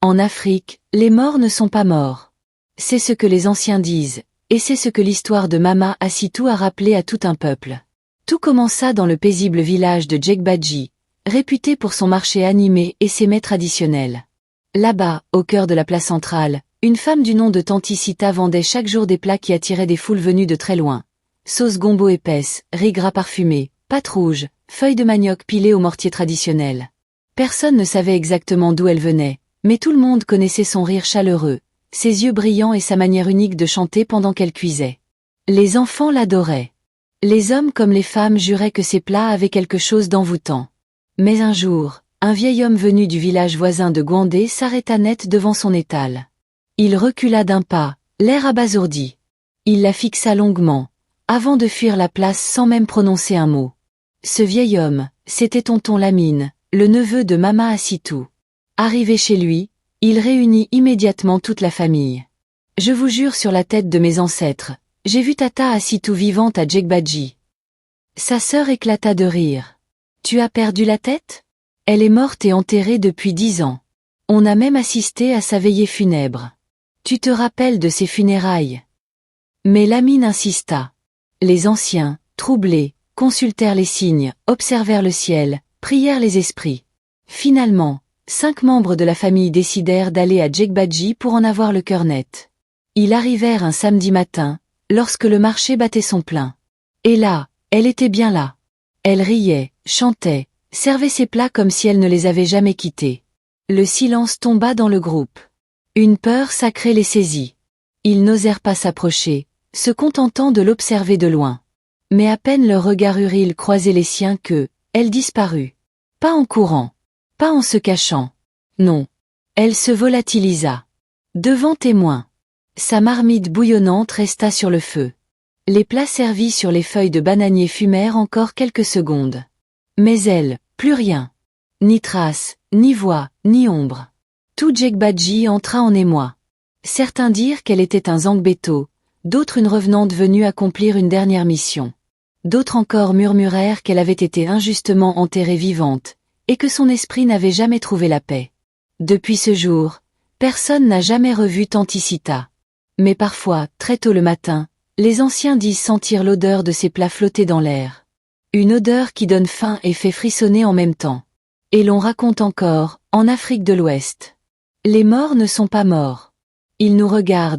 En Afrique, les morts ne sont pas morts. C'est ce que les anciens disent, et c'est ce que l'histoire de Mama Assitou a rappelé à tout un peuple. Tout commença dans le paisible village de Djegbadji, réputé pour son marché animé et ses mets traditionnels. Là-bas, au cœur de la place centrale, une femme du nom de Tanti Sita vendait chaque jour des plats qui attiraient des foules venues de très loin. Sauce gombo épaisse, riz gras parfumé, pâte rouge, feuilles de manioc pilées au mortier traditionnel. Personne ne savait exactement d'où elle venait, mais tout le monde connaissait son rire chaleureux, ses yeux brillants et sa manière unique de chanter pendant qu'elle cuisait. Les enfants l'adoraient. Les hommes comme les femmes juraient que ses plats avaient quelque chose d'envoûtant. Mais un jour, un vieil homme venu du village voisin de Gwandé s'arrêta net devant son étal. Il recula d'un pas, l'air abasourdi. Il la fixa longuement, avant de fuir la place sans même prononcer un mot. Ce vieil homme, c'était tonton Lamine, le neveu de Mama Assitou. Arrivé chez lui, il réunit immédiatement toute la famille. « Je vous jure sur la tête de mes ancêtres, j'ai vu Tata Assitou vivante à Djegbadji. » Sa sœur éclata de rire. « Tu as perdu la tête? Elle est morte et enterrée depuis 10 ans. On a même assisté à sa veillée funèbre. Tu te rappelles de ses funérailles? » Mais Lamine insista. Les anciens, troublés, consultèrent les signes, observèrent le ciel, prièrent les esprits. Finalement, 5 membres de la famille décidèrent d'aller à Djegbadji pour en avoir le cœur net. Ils arrivèrent un samedi matin, lorsque le marché battait son plein. Et là, elle était bien là. Elle riait, chantait, servait ses plats comme si elle ne les avait jamais quittés. Le silence tomba dans le groupe. Une peur sacrée les saisit. Ils n'osèrent pas s'approcher, se contentant de l'observer de loin. Mais à peine leur regard eut-il croisé les siens que, elle disparut. Pas en courant. Pas en se cachant. Non. Elle se volatilisa. Devant témoin. Sa marmite bouillonnante resta sur le feu. Les plats servis sur les feuilles de bananier fumèrent encore quelques secondes. Mais elle, plus rien. Ni trace, ni voix, ni ombre. Tout Djegbadji entra en émoi. Certains dirent qu'elle était un Zangbeto, d'autres une revenante venue accomplir une dernière mission. D'autres encore murmurèrent qu'elle avait été injustement enterrée vivante, et que son esprit n'avait jamais trouvé la paix. Depuis ce jour, personne n'a jamais revu Tanti Sita. Mais parfois, très tôt le matin, les anciens disent sentir l'odeur de ces plats flotter dans l'air. Une odeur qui donne faim et fait frissonner en même temps. Et l'on raconte encore, en Afrique de l'Ouest. Les morts ne sont pas morts. Ils nous regardent,